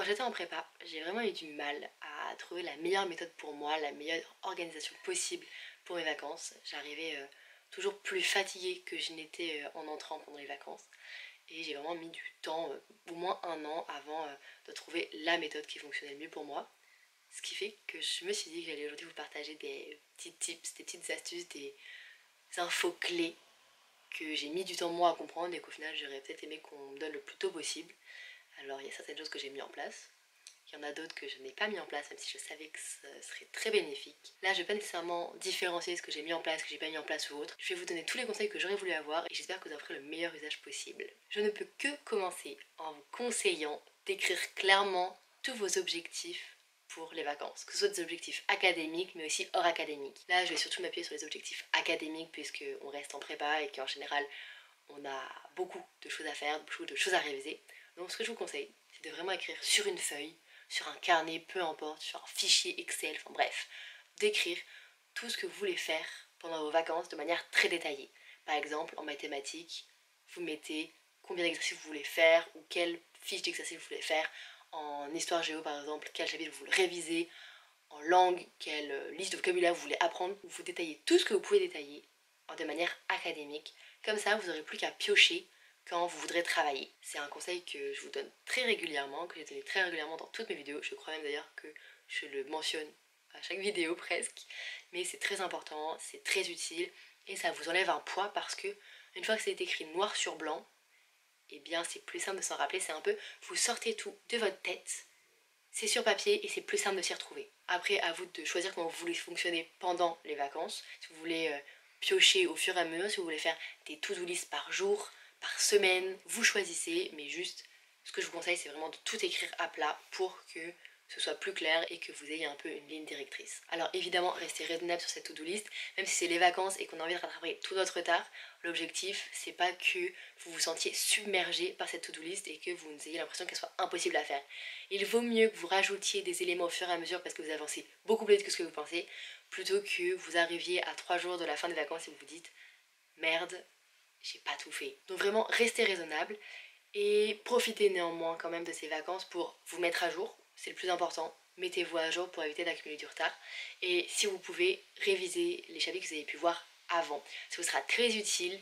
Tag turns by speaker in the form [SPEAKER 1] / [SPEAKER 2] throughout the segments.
[SPEAKER 1] j'étais en prépa, j'ai vraiment eu du mal à trouver la meilleure méthode pour moi, la meilleure organisation possible pour mes vacances. J'arrivais toujours plus fatiguée que je n'étais en entrant pendant les vacances. Et j'ai vraiment mis du temps, au moins un an, avant de trouver la méthode qui fonctionnait le mieux pour moi. Ce qui fait que je me suis dit que j'allais aujourd'hui vous partager des petits tips, des petites astuces, des infos clés que j'ai mis du temps moi à comprendre et qu'au final j'aurais peut-être aimé qu'on me donne le plus tôt possible. Alors il y a certaines choses que j'ai mis en place. Il y en a d'autres que je n'ai pas mis en place, même si je savais que ce serait très bénéfique. Là, je ne vais pas nécessairement différencier ce que j'ai mis en place, ce que j'ai pas mis en place ou autre. Je vais vous donner tous les conseils que j'aurais voulu avoir et j'espère que vous en ferez le meilleur usage possible. Je ne peux que commencer en vous conseillant d'écrire clairement tous vos objectifs pour les vacances, que ce soit des objectifs académiques mais aussi hors académique. Là, je vais surtout m'appuyer sur les objectifs académiques puisqu'on reste en prépa et qu'en général, on a beaucoup de choses à faire, beaucoup de choses à réviser. Donc ce que je vous conseille, c'est de vraiment écrire sur une feuille, sur un carnet, peu importe, sur un fichier Excel, enfin bref, d'écrire tout ce que vous voulez faire pendant vos vacances de manière très détaillée. Par exemple, en mathématiques, vous mettez combien d'exercices vous voulez faire ou quelle fiche d'exercice vous voulez faire. En histoire géo, par exemple, quel chapitre vous voulez réviser. En langue, quelle liste de vocabulaire vous voulez apprendre. Vous détaillez tout ce que vous pouvez détailler de manière académique. Comme ça, vous n'aurez plus qu'à piocher quand vous voudrez travailler. C'est un conseil que je vous donne très régulièrement, que j'ai donné très régulièrement dans toutes mes vidéos. Je crois même d'ailleurs que je le mentionne à chaque vidéo presque. Mais c'est très important, c'est très utile et ça vous enlève un poids parce que une fois que c'est écrit noir sur blanc, eh bien c'est plus simple de s'en rappeler. C'est un peu, vous sortez tout de votre tête, c'est sur papier et c'est plus simple de s'y retrouver. Après, à vous de choisir comment vous voulez fonctionner pendant les vacances. Si vous voulez piocher au fur et à mesure, si vous voulez faire des to-do list par jour, par semaine, vous choisissez, mais juste, ce que je vous conseille, c'est vraiment de tout écrire à plat pour que ce soit plus clair et que vous ayez un peu une ligne directrice. Alors évidemment, restez raisonnable sur cette to-do list, même si c'est les vacances et qu'on a envie de rattraper tout notre retard, l'objectif, c'est pas que vous vous sentiez submergé par cette to-do list et que vous ayez l'impression qu'elle soit impossible à faire. Il vaut mieux que vous rajoutiez des éléments au fur et à mesure parce que vous avancez beaucoup plus vite que ce que vous pensez, plutôt que vous arriviez à 3 jours de la fin des vacances et vous vous dites « Merde, j'ai pas tout fait ». Donc vraiment, restez raisonnable et profitez néanmoins quand même de ces vacances pour vous mettre à jour, c'est le plus important. Mettez-vous à jour pour éviter d'accumuler du retard. Et si vous pouvez, réviser les chapitres que vous avez pu voir avant. Ça vous sera très utile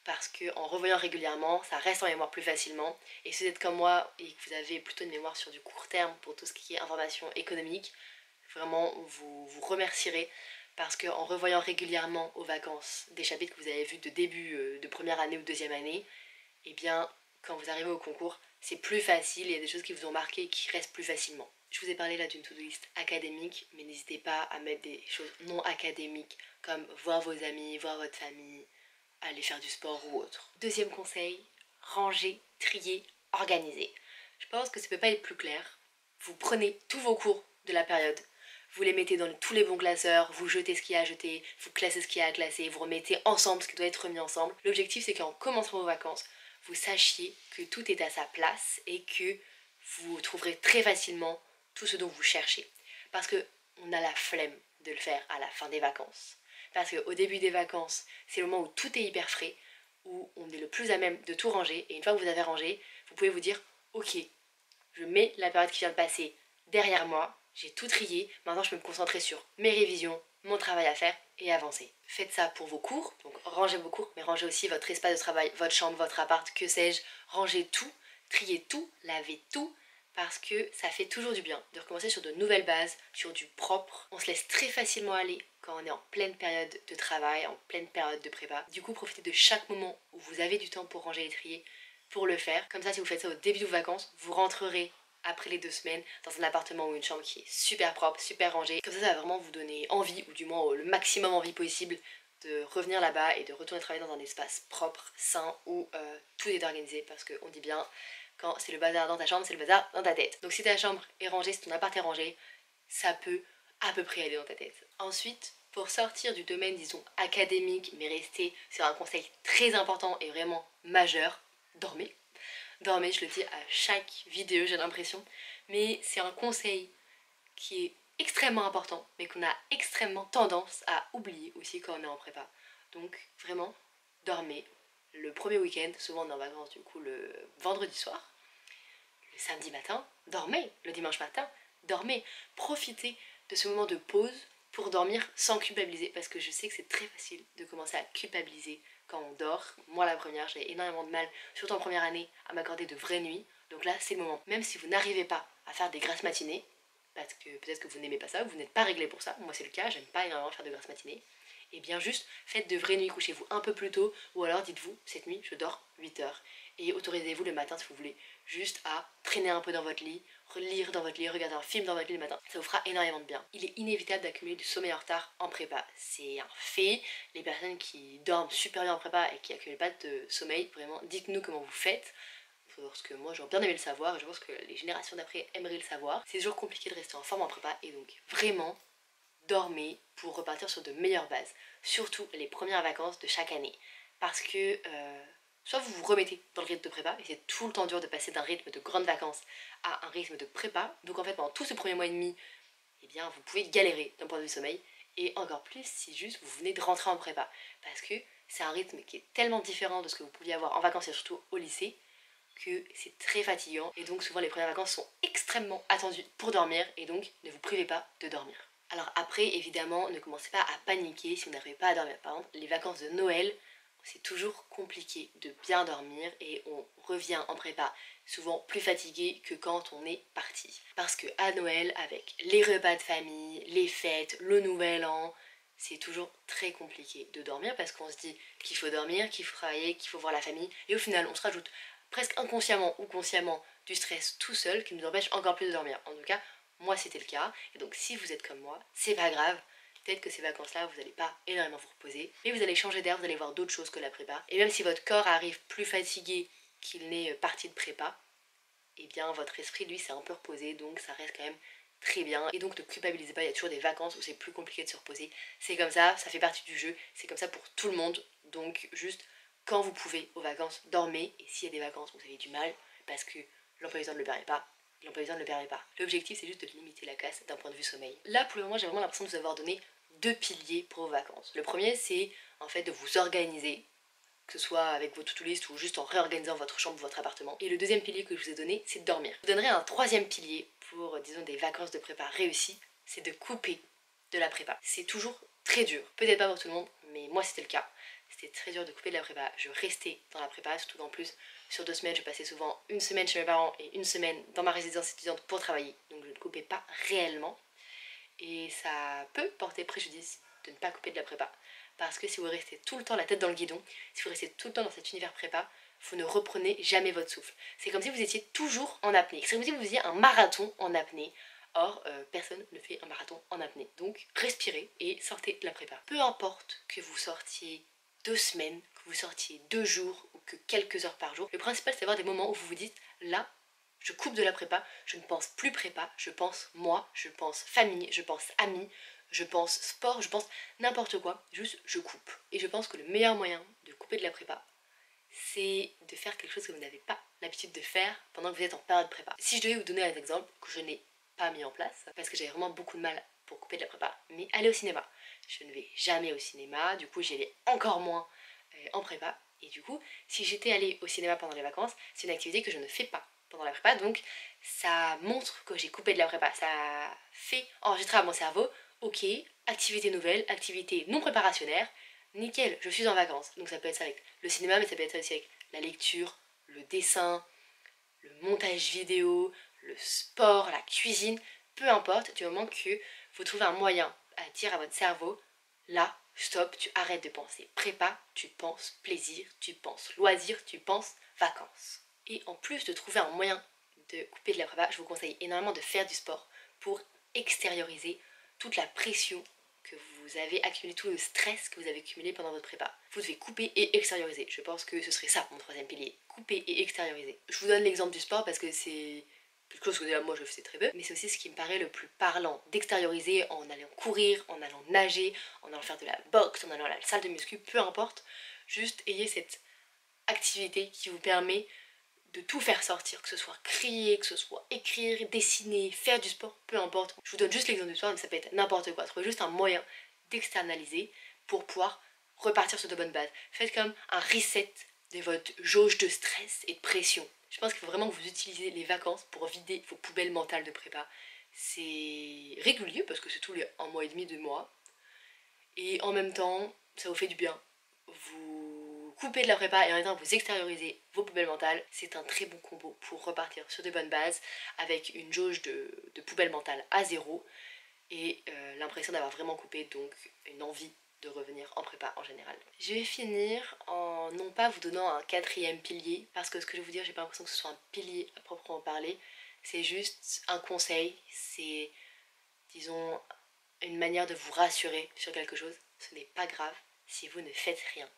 [SPEAKER 1] parce qu'en revoyant régulièrement, ça reste en mémoire plus facilement. Et si vous êtes comme moi et que vous avez plutôt une mémoire sur du court terme pour tout ce qui est information économique, vraiment vous remercierez parce qu'en revoyant régulièrement aux vacances des chapitres que vous avez vus de début de première année ou de deuxième année, eh bien quand vous arrivez au concours, c'est plus facile, il y a des choses qui vous ont marqué et qui restent plus facilement. Je vous ai parlé là d'une to-do list académique, mais n'hésitez pas à mettre des choses non académiques comme voir vos amis, voir votre famille, aller faire du sport ou autre. Deuxième conseil, ranger, trier, organiser. Je pense que ça peut pas être plus clair. Vous prenez tous vos cours de la période, vous les mettez dans tous les bons classeurs, vous jetez ce qu'il y a à jeter, vous classez ce qu'il y a à classer, vous remettez ensemble ce qui doit être remis ensemble. L'objectif c'est qu'en commençant vos vacances, vous sachiez que tout est à sa place et que vous trouverez très facilement tout ce dont vous cherchez. Parce qu'on a la flemme de le faire à la fin des vacances. Parce qu'au début des vacances, c'est le moment où tout est hyper frais, où on est le plus à même de tout ranger. Et une fois que vous avez rangé, vous pouvez vous dire « Ok, je mets la période qui vient de passer derrière moi, j'ai tout trié, maintenant je peux me concentrer sur mes révisions, mon travail à faire et avancer. » Faites ça pour vos cours, donc rangez vos cours, mais rangez aussi votre espace de travail, votre chambre, votre appart, que sais-je. Rangez tout, triez tout, lavez tout, parce que ça fait toujours du bien de recommencer sur de nouvelles bases, sur du propre. On se laisse très facilement aller quand on est en pleine période de travail, en pleine période de prépa. Du coup, profitez de chaque moment où vous avez du temps pour ranger et trier, pour le faire. Comme ça, si vous faites ça au début de vos vacances, vous rentrerez après les 2 semaines dans un appartement ou une chambre qui est super propre, super rangée. Comme ça va vraiment vous donner envie, ou du moins le maximum envie possible, de revenir là-bas et de retourner travailler dans un espace propre, sain, où tout est organisé, parce qu'on dit bien, quand c'est le bazar dans ta chambre, c'est le bazar dans ta tête. Donc si ta chambre est rangée, si ton appart est rangé, ça peut à peu près aller dans ta tête. Ensuite, pour sortir du domaine, disons, académique, mais rester sur un conseil très important et vraiment majeur, dormez. Dormez, je le dis à chaque vidéo, j'ai l'impression. Mais c'est un conseil qui est extrêmement important, mais qu'on a extrêmement tendance à oublier aussi quand on est en prépa. Donc vraiment, dormez. Le premier week-end, souvent on est en vacances du coup le vendredi soir. le samedi matin, dormez. Le dimanche matin, dormez. Profitez de ce moment de pause pour dormir sans culpabiliser. Parce que je sais que c'est très facile de commencer à culpabiliser quand on dort. Moi la première, j'ai énormément de mal, surtout en première année, à m'accorder de vraies nuits. Donc là, c'est le moment. Même si vous n'arrivez pas à faire des grasses matinées, parce que peut-être que vous n'aimez pas ça, vous n'êtes pas réglé pour ça, moi c'est le cas, j'aime pas énormément faire de grasses matinées, et bien juste faites de vraies nuits, couchez-vous un peu plus tôt, ou alors dites-vous, cette nuit je dors 8 heures, et autorisez-vous le matin si vous voulez, juste à traîner un peu dans votre lit, lire dans votre lit, regarder un film dans votre lit le matin, ça vous fera énormément de bien. Il est inévitable d'accumuler du sommeil en retard en prépa, c'est un fait, les personnes qui dorment super bien en prépa et qui accumulent pas de sommeil, vraiment dites-nous comment vous faites, parce que moi j'aurais bien aimé le savoir et je pense que les générations d'après aimeraient le savoir. C'est toujours compliqué de rester en forme en prépa et donc vraiment dormez pour repartir sur de meilleures bases, surtout les premières vacances de chaque année, parce que soit vous vous remettez dans le rythme de prépa et c'est tout le temps dur de passer d'un rythme de grandes vacances à un rythme de prépa, donc en fait pendant tout ce premier mois et demi, eh bien vous pouvez galérer d'un point de vue sommeil, et encore plus si juste vous venez de rentrer en prépa, parce que c'est un rythme qui est tellement différent de ce que vous pouviez avoir en vacances et surtout au lycée, que c'est très fatigant et donc souvent les premières vacances sont extrêmement attendues pour dormir et donc ne vous privez pas de dormir. Alors après évidemment ne commencez pas à paniquer si vous n'arrivez pas à dormir. Par exemple les vacances de Noël, c'est toujours compliqué de bien dormir et on revient en prépa souvent plus fatigué que quand on est parti. Parce que à Noël avec les repas de famille, les fêtes, le nouvel an, c'est toujours très compliqué de dormir parce qu'on se dit qu'il faut dormir, qu'il faut travailler, qu'il faut voir la famille et au final on se rajoute presque inconsciemment ou consciemment du stress tout seul qui nous empêche encore plus de dormir. En tout cas, moi c'était le cas. Et donc si vous êtes comme moi, c'est pas grave. Peut-être que ces vacances-là, vous n'allez pas énormément vous reposer, mais vous allez changer d'air, vous allez voir d'autres choses que la prépa. Et même si votre corps arrive plus fatigué qu'il n'est parti de prépa, eh bien votre esprit, lui, s'est un peu reposé, donc ça reste quand même très bien. Et donc ne culpabilisez pas, il y a toujours des vacances où c'est plus compliqué de se reposer. C'est comme ça fait partie du jeu, c'est comme ça pour tout le monde. Donc juste quand vous pouvez aux vacances, dormez. Et s'il y a des vacances où vous avez du mal, parce que l'emploi du temps ne le permet pas, l'emploi du temps ne le permet pas. L'objectif c'est juste de limiter la casse d'un point de vue sommeil. Là pour le moment j'ai vraiment l'impression de vous avoir donné deux piliers pour vos vacances. Le premier c'est en fait de vous organiser, que ce soit avec votre to-do list ou juste en réorganisant votre chambre ou votre appartement. Et le deuxième pilier que je vous ai donné, c'est de dormir. Je vous donnerai un troisième pilier pour, disons, des vacances de prépa réussies, c'est de couper de la prépa. C'est toujours très dur, peut-être pas pour tout le monde, mais moi c'était le cas. C'était très dur de couper de la prépa. Je restais dans la prépa, surtout qu'en plus, sur 2 semaines, je passais souvent une semaine chez mes parents et une semaine dans ma résidence étudiante pour travailler. Donc je ne coupais pas réellement. Et ça peut porter préjudice de ne pas couper de la prépa. Parce que si vous restez tout le temps la tête dans le guidon, si vous restez tout le temps dans cet univers prépa, vous ne reprenez jamais votre souffle. C'est comme si vous étiez toujours en apnée. C'est comme si vous faisiez un marathon en apnée. Or, personne ne fait un marathon en apnée. Donc, respirez et sortez de la prépa. Peu importe que vous sortiez 2 semaines, que vous sortiez 2 jours ou que quelques heures par jour, le principal c'est d'avoir des moments où vous vous dites là, je coupe de la prépa, je ne pense plus prépa, je pense moi, je pense famille, je pense amis, je pense sport, je pense n'importe quoi, juste je coupe. Et je pense que le meilleur moyen de couper de la prépa, c'est de faire quelque chose que vous n'avez pas l'habitude de faire pendant que vous êtes en période prépa. Si je devais vous donner un exemple que je n'ai pas mis en place, parce que j'avais vraiment beaucoup de mal pour couper de la prépa, mais aller au cinéma. Je ne vais jamais au cinéma, du coup j'y allais encore moins en prépa. Et du coup, si j'étais allée au cinéma pendant les vacances, c'est une activité que je ne fais pas pendant la prépa, donc ça montre que j'ai coupé de la prépa. Ça fait enregistrer à mon cerveau, ok, activité nouvelle, activité non préparationnaire, nickel, je suis en vacances. Donc ça peut être ça avec le cinéma, mais ça peut être ça aussi avec la lecture, le dessin, le montage vidéo, le sport, la cuisine, peu importe, du moment que vous trouvez un moyen à dire à votre cerveau, là, stop, tu arrêtes de penser prépa, tu penses plaisir, tu penses loisir, tu penses vacances. Et en plus de trouver un moyen de couper de la prépa, je vous conseille énormément de faire du sport pour extérioriser toute la pression que vous avez accumulé, tout le stress que vous avez accumulé pendant votre prépa. Vous devez couper et extérioriser. Je pense que ce serait ça mon troisième pilier. Couper et extérioriser. Je vous donne l'exemple du sport parce que c'est quelque chose que déjà moi je faisais très peu, mais c'est aussi ce qui me paraît le plus parlant, d'extérioriser en allant courir, en allant nager, en allant faire de la boxe, en allant à la salle de muscu, peu importe. Juste ayez cette activité qui vous permet de tout faire sortir, que ce soit crier, que ce soit écrire, dessiner, faire du sport, peu importe. Je vous donne juste l'exemple du sport, mais ça peut être n'importe quoi. Trouvez juste un moyen d'externaliser pour pouvoir repartir sur de bonnes bases. Faites comme un reset de votre jauge de stress et de pression. Je pense qu'il faut vraiment que vous utilisez les vacances pour vider vos poubelles mentales de prépa. C'est régulier parce que c'est tous les 1 mois et demi, 2 mois. Et en même temps, ça vous fait du bien. Vous coupez de la prépa et en même temps vous extériorisez vos poubelles mentales. C'est un très bon combo pour repartir sur de bonnes bases avec une jauge de poubelles mentales à zéro et l'impression d'avoir vraiment coupé, donc une envie de revenir en prépa en général. Je vais finir en non pas vous donnant un 4e pilier, parce que ce que je vais vous dire, j'ai pas l'impression que ce soit un pilier à proprement parler, c'est juste un conseil, c'est disons une manière de vous rassurer sur quelque chose. Ce n'est pas grave si vous ne faites rien.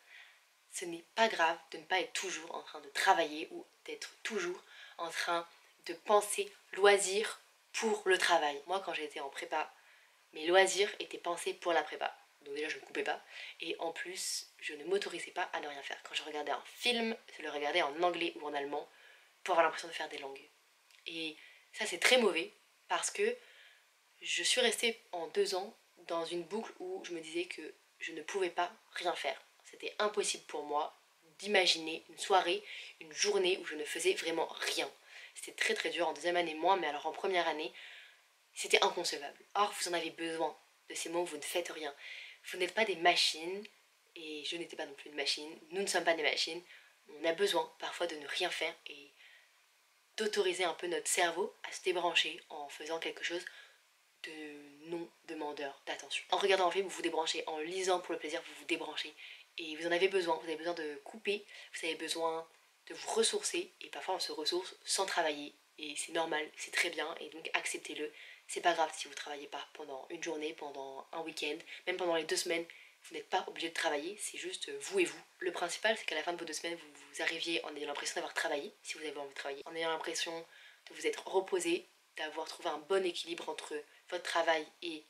[SPEAKER 1] Ce n'est pas grave de ne pas être toujours en train de travailler ou d'être toujours en train de penser loisirs pour le travail. Moi, quand j'étais en prépa, mes loisirs étaient pensés pour la prépa. Donc déjà, je ne coupais pas. Et en plus, je ne m'autorisais pas à ne rien faire. Quand je regardais un film, je le regardais en anglais ou en allemand pour avoir l'impression de faire des langues. Et ça, c'est très mauvais parce que je suis restée en 2 ans dans une boucle où je me disais que je ne pouvais pas rien faire. C'était impossible pour moi d'imaginer une soirée, une journée où je ne faisais vraiment rien. C'était très très dur en 2e année moins, mais alors en première année, c'était inconcevable. Or, vous en avez besoin de ces moments où vous ne faites rien. Vous n'êtes pas des machines, et je n'étais pas non plus une machine, nous ne sommes pas des machines. On a besoin parfois de ne rien faire et d'autoriser un peu notre cerveau à se débrancher en faisant quelque chose de non demandeur d'attention. En regardant un film, vous vous débranchez. En lisant pour le plaisir, vous vous débranchez. Et vous en avez besoin. Vous avez besoin de couper. Vous avez besoin de vous ressourcer. Et parfois, on se ressource sans travailler. Et c'est normal, c'est très bien. Et donc, acceptez-le. C'est pas grave si vous travaillez pas pendant une journée, pendant un week-end, même pendant les 2 semaines. Vous n'êtes pas obligé de travailler, c'est juste vous et vous. Le principal, c'est qu'à la fin de vos 2 semaines, vous arriviez en ayant l'impression d'avoir travaillé, si vous avez envie de travailler, en ayant l'impression de vous être reposé, d'avoir trouvé un bon équilibre entre votre travail et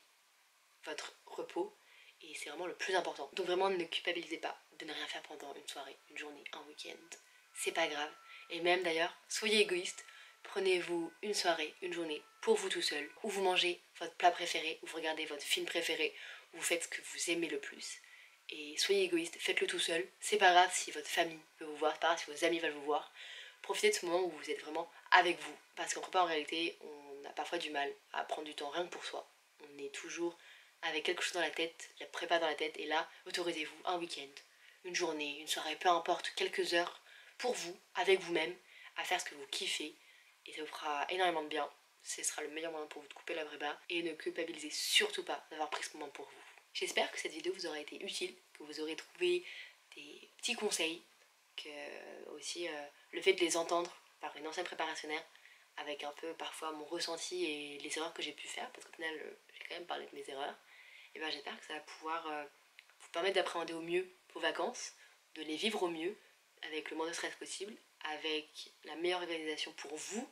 [SPEAKER 1] votre repos. Et c'est vraiment le plus important. Donc vraiment, ne culpabilisez pas de ne rien faire pendant une soirée, une journée, un week-end. C'est pas grave. Et même d'ailleurs, soyez égoïste. Prenez-vous une soirée, une journée pour vous tout seul, où vous mangez votre plat préféré, où vous regardez votre film préféré, où vous faites ce que vous aimez le plus. Et soyez égoïste, faites-le tout seul. C'est pas grave si votre famille veut vous voir, c'est pas grave si vos amis veulent vous voir. Profitez de ce moment où vous êtes vraiment avec vous. Parce qu'en prépa, en réalité, on a parfois du mal à prendre du temps rien que pour soi. On est toujours avec quelque chose dans la tête, la prépa dans la tête, et là, autorisez-vous un week-end, une journée, une soirée, peu importe, quelques heures pour vous, avec vous-même, à faire ce que vous kiffez, et ça vous fera énormément de bien. Ce sera le meilleur moyen pour vous de couper la prépa, et ne culpabilisez surtout pas d'avoir pris ce moment pour vous. J'espère que cette vidéo vous aura été utile, que vous aurez trouvé des petits conseils, que aussi le fait de les entendre par une ancienne préparationnaire, avec un peu parfois mon ressenti et les erreurs que j'ai pu faire, parce qu'au final j'ai quand même parlé de mes erreurs, et bien j'espère que ça va pouvoir vous permettre d'appréhender au mieux vos vacances, de les vivre au mieux, avec le moins de stress possible, avec la meilleure organisation pour vous,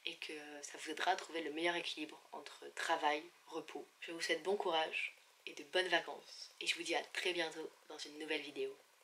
[SPEAKER 1] et que ça vous aidera à trouver le meilleur équilibre entre travail, repos. Je vous souhaite bon courage et de bonnes vacances, et je vous dis à très bientôt dans une nouvelle vidéo.